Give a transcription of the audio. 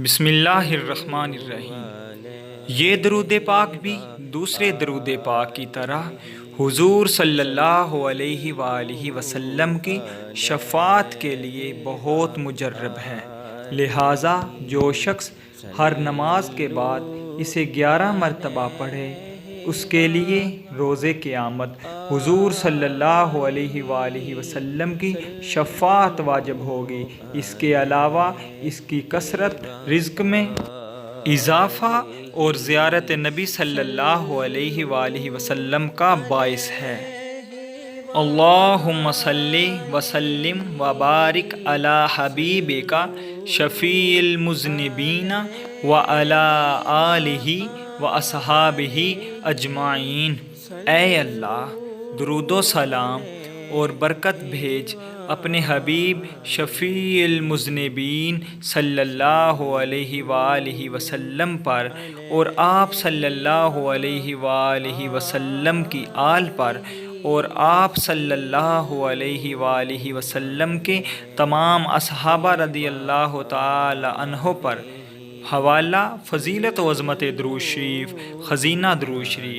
بسم اللہ الرحمن الرحیم۔ یہ درود پاک بھی دوسرے درود پاک کی طرح حضور صلی اللہ علیہ وآلہ وسلم کی شفاعت کے لیے بہت مجرب ہے، لہٰذا جو شخص ہر نماز کے بعد اسے 11 مرتبہ پڑھے اس کے لیے روز قیامت حضور صلی اللہ علیہ وآلہ وسلم کی شفاعت واجب ہوگی۔ اس کے علاوہ اس کی کثرت رزق میں اضافہ اور زیارت نبی صلی اللہ علیہ وآلہ وسلم کا باعث ہے۔ اللہم صلی وسلم وبارک علی حبیبک شفیع المذنبین وعلی آلہ واصحابہ اجمعین۔ اے اللہ، درود و سلام اور برکت بھیج اپنے حبیب شفیع المذنبین صلی اللہ علیہ وآلہ وسلم پر اور آپ صلی اللہ علیہ وآلہ وسلم کی آل پر اور آپ صلی اللہ علیہ وآلہ وسلم کے تمام اصحابہ رضی اللہ تعالی عنہ پر۔ حوالہ فضیلت و عظمت درود شریف، خزینہ درود شریف۔